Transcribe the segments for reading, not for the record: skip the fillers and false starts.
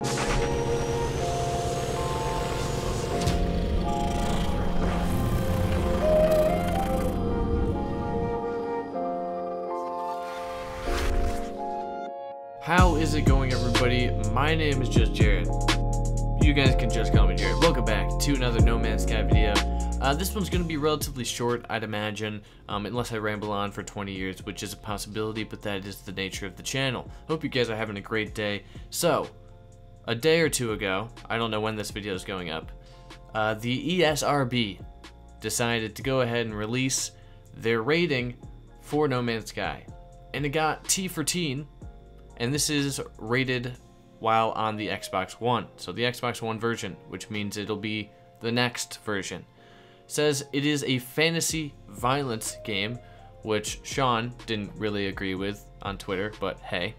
How is it going, everybody? My name is JustJarrod. You guys can just call me Jared. Welcome back to another No Man's Sky video. This one's going to be relatively short, I'd imagine, unless I ramble on for 20 years, which is a possibility, but that is the nature of the channel. Hope you guys are having a great day. So, a day or two ago, I don't know when this video is going up, the Esrb decided to go ahead and release their rating for No Man's Sky. And it got T for teen. And this is rated while on the Xbox One. So the Xbox One version, which means it'll be the next version. Says it is a fantasy violence game, which Sean didn't really agree with on Twitter, but hey.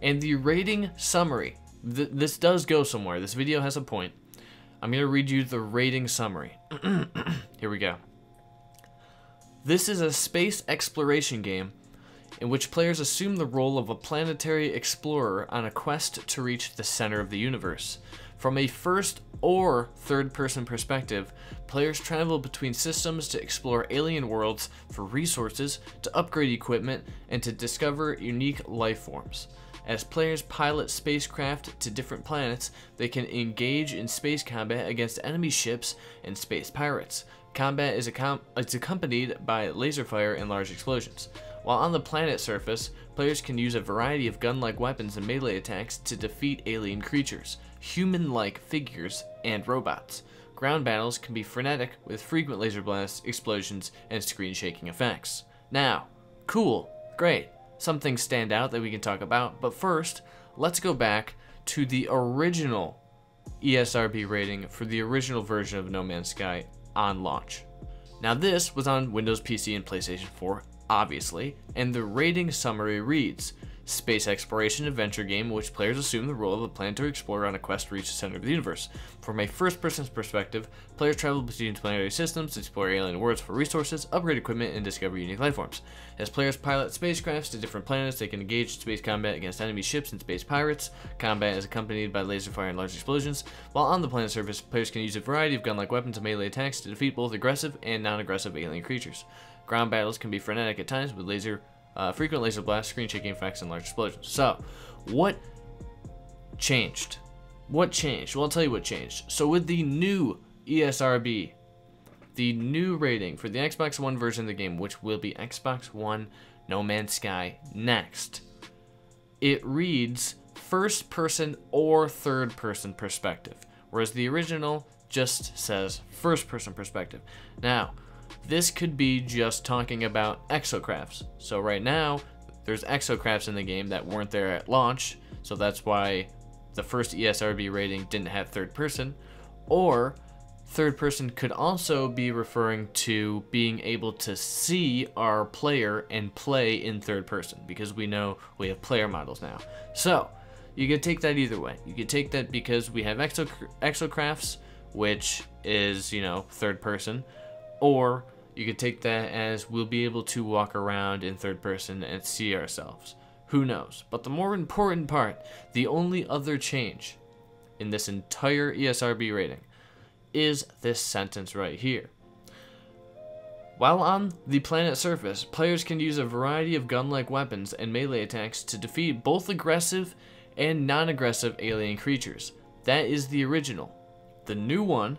And the rating summary. This does go somewhere. This video has a point. I'm going to read you the rating summary. Here we go. This is a space exploration game in which players assume the role of a planetary explorer on a quest to reach the center of the universe. From a first or third-person perspective, players travel between systems to explore alien worlds for resources, to upgrade equipment, and to discover unique life forms. As players pilot spacecraft to different planets, they can engage in space combat against enemy ships and space pirates. Combat is accompanied by laser fire and large explosions. While on the planet surface, players can use a variety of gun-like weapons and melee attacks to defeat alien creatures, human-like figures, and robots. Ground battles can be frenetic with frequent laser blasts, explosions, and screen-shaking effects. Now, cool, great, some things stand out that we can talk about, but first, let's go back to the original ESRB rating for the original version of No Man's Sky on launch. Now this was on Windows PC and PlayStation 4, obviously, and the rating summary reads: space exploration adventure game in which players assume the role of a planetary explorer on a quest to reach the center of the universe. From a first-person perspective, players travel between planetary systems to explore alien worlds for resources, upgrade equipment, and discover unique life forms. As players pilot spacecrafts to different planets, they can engage in space combat against enemy ships and space pirates. Combat is accompanied by laser fire and large explosions. While on the planet's surface, players can use a variety of gun-like weapons and melee attacks to defeat both aggressive and non-aggressive alien creatures. Ground battles can be frenetic at times with frequent laser blasts, screen-shaking effects, and large explosions. So, what changed? What changed? Well, I'll tell you what changed. So with the new ESRB, the new rating for the Xbox One version of the game, which will be Xbox One No Man's Sky next, it reads first-person or third-person perspective, whereas the original just says first-person perspective. Now, this could be just talking about exocrafts. So right now, there's exocrafts in the game that weren't there at launch, so that's why the first ESRB rating didn't have third person. Or third person could also be referring to being able to see our player and play in third person, because we know we have player models now. So you could take that either way. You could take that because we have exocrafts, which is, you know, third person, or you could take that as we'll be able to walk around in third person and see ourselves. Who knows? But the more important part, the only other change in this entire ESRB rating, is this sentence right here. While on the planet's surface, players can use a variety of gun-like weapons and melee attacks to defeat both aggressive and non-aggressive alien creatures. That is the original. The new one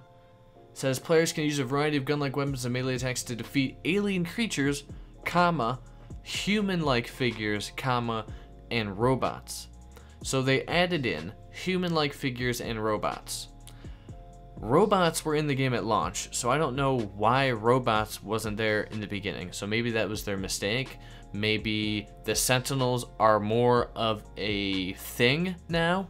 says players can use a variety of gun-like weapons and melee attacks to defeat alien creatures, comma, human-like figures, comma, and robots. So they added in human-like figures and robots. Robots were in the game at launch, so I don't know why robots wasn't there in the beginning. So maybe that was their mistake. Maybe the Sentinels are more of a thing now.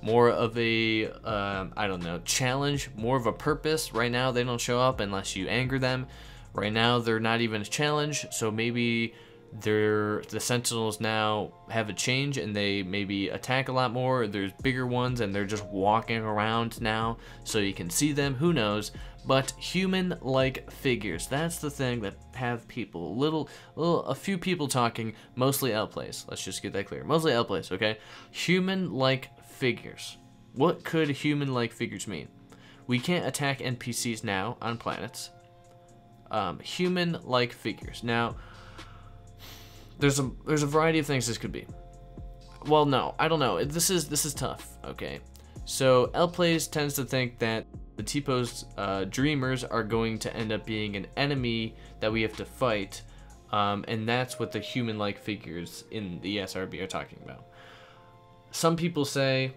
More of a, I don't know, challenge, more of a purpose. Right now, they don't show up unless you anger them. Right now, they're not even a challenge, so maybe the Sentinels now have a change and they maybe attack a lot more. There's bigger ones and they're just walking around now so you can see them. Who knows? But human-like figures, that's the thing that have people, a few people talking, mostly outplays. Let's just get that clear. Mostly outplays, okay? Human-like figures. what could human-like figures mean? We can't attack NPCs now on planets. Human-like figures. Now, there's a variety of things this could be. Well, no, I don't know. This is tough. Okay, so LPlays tends to think that the T-Pose dreamers are going to end up being an enemy that we have to fight, and that's what the human-like figures in the Esrb are talking about. Some people say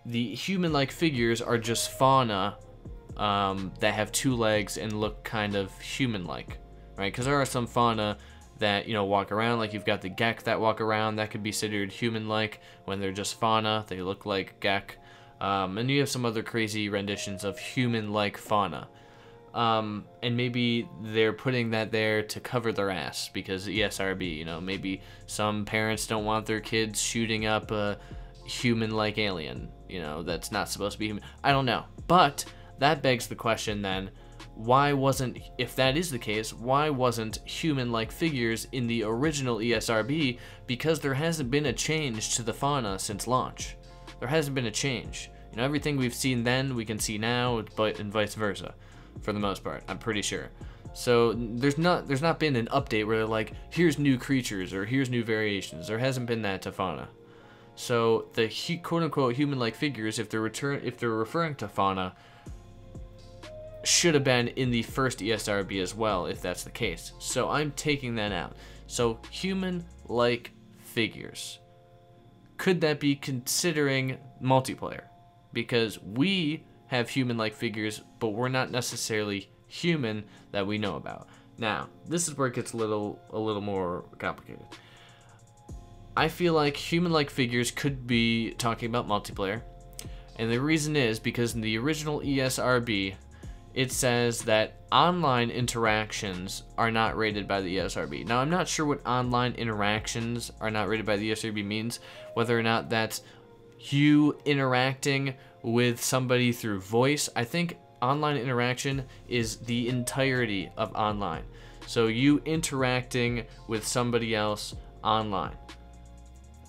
the human-like figures are just fauna that have 2 legs and look kind of human-like, right? Because there are some fauna that, you know, walk around, like you've got the Gek that walk around, that could be considered human-like when they're just fauna, they look like Gek. And you have some other crazy renditions of human-like fauna. And maybe they're putting that there to cover their ass because ESRB, you know, maybe some parents don't want their kids shooting up a human-like alien, you know, that's not supposed to be human. I don't know. But that begs the question then, why wasn't, if that is the case, why wasn't human-like figures in the original ESRB? Because there hasn't been a change to the fauna since launch. There hasn't been a change. You know, everything we've seen then, we can see now, but and vice versa, for the most part, I'm pretty sure. So there's not been an update where they're like, here's new creatures or here's new variations. There hasn't been that to fauna. So the quote-unquote human-like figures, if they're referring to fauna, should have been in the first ESRB as well, if that's the case. So I'm taking that out. So human-like figures. Could that be considering multiplayer? Because we have human-like figures, but we're not necessarily human that we know about. Now, this is where it gets a little more complicated. I feel like human-like figures could be talking about multiplayer, and the reason is because in the original ESRB, it says that online interactions are not rated by the ESRB. Now, I'm not sure what online interactions are not rated by the ESRB means, whether or not that's you interacting with somebody through voice. I think online interaction is the entirety of online. So you interacting with somebody else online.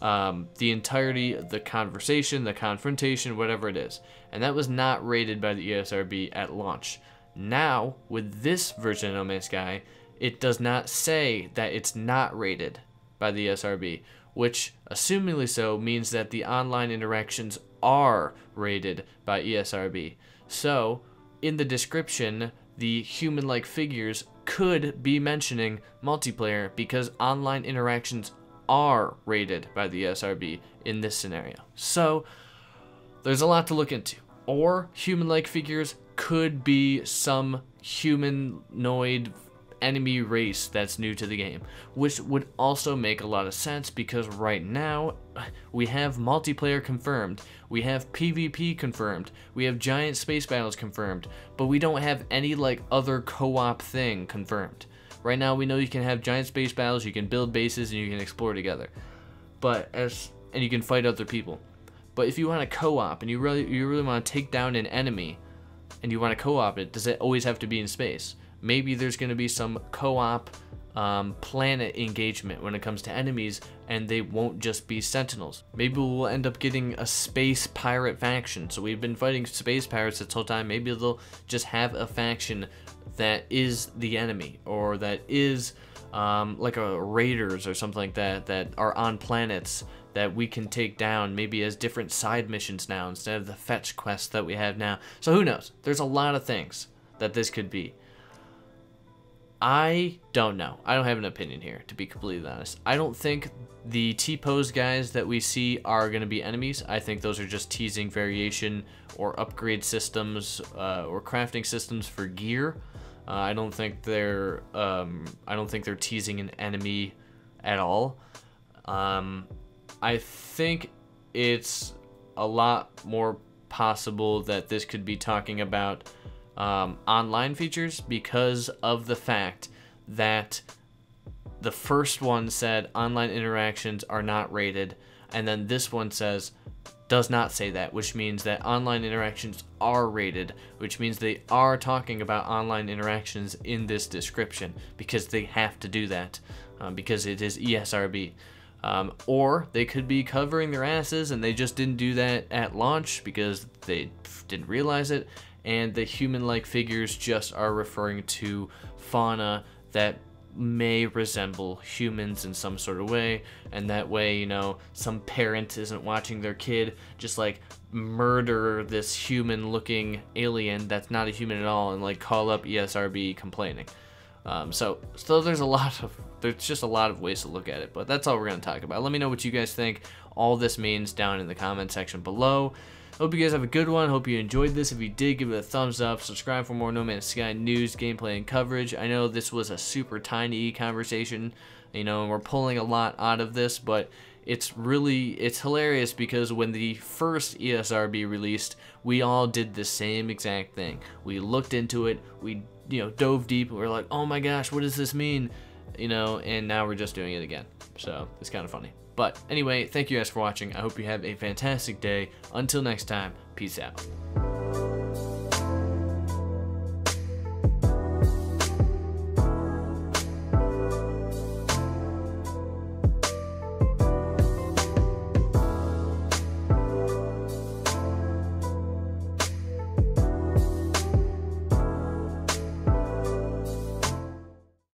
The entirety of the conversation, the confrontation, whatever it is. And that was not rated by the ESRB at launch. Now, with this version of No Man's Sky, it does not say that it's not rated by the ESRB, which, assumingly so, means that the online interactions are rated by ESRB. So, in the description, the human-like figures could be mentioning multiplayer because online interactions are rated by the ESRB in this scenario. So, there's a lot to look into. Or human-like figures could be some humanoid enemy race that's new to the game, which would also make a lot of sense because right now we have multiplayer confirmed, we have PvP confirmed, we have giant space battles confirmed, but we don't have any like other co-op thing confirmed. Right now we know you can have giant space battles, you can build bases, and you can explore together, and you can fight other people. But if you want to co-op and you really want to take down an enemy and you want to co-op it, does it always have to be in space? Maybe there's going to be some co-op planet engagement when it comes to enemies, and they won't just be sentinels. Maybe we'll end up getting a space pirate faction. So we've been fighting space pirates this whole time. Maybe they'll just have a faction that is the enemy, or that is like a raiders or something like that, that are on planets that we can take down, maybe as different side missions now instead of the fetch quests that we have now. So who knows? There's a lot of things that this could be. I don't know. I don't have an opinion here, to be completely honest. I don't think the T-Pose guys that we see are going to be enemies. I think those are just teasing variation or upgrade systems or crafting systems for gear. I don't think they're teasing an enemy at all. I think it's a lot more possible that this could be talking about online features because of the fact that the first one said online interactions are not rated, and then this one does not say that, which means that online interactions are rated, which means they are talking about online interactions in this description because they have to do that because it is ESRB. Or they could be covering their asses and they just didn't do that at launch because they didn't realize it, and the human-like figures just are referring to fauna that may resemble humans in some sort of way, and that way, you know, some parent isn't watching their kid just like murder this human-looking alien that's not a human at all and like call up ESRB complaining. So there's just a lot of ways to look at it, but that's all we're going to talk about. Let me know what you guys think all this means down in the comment section below. Hope you guys have a good one. Hope you enjoyed this. If you did, give it a thumbs up. Subscribe for more No Man's Sky news, gameplay, and coverage. I know this was a super tiny conversation, you know, and we're pulling a lot out of this, but it's hilarious because when the first ESRB released, we all did the same exact thing. We looked into it, we, you know, dove deep, and we're like, oh my gosh, what does this mean? You know, and now we're just doing it again. So it's kind of funny. But anyway, thank you guys for watching. I hope you have a fantastic day. Until next time, peace out.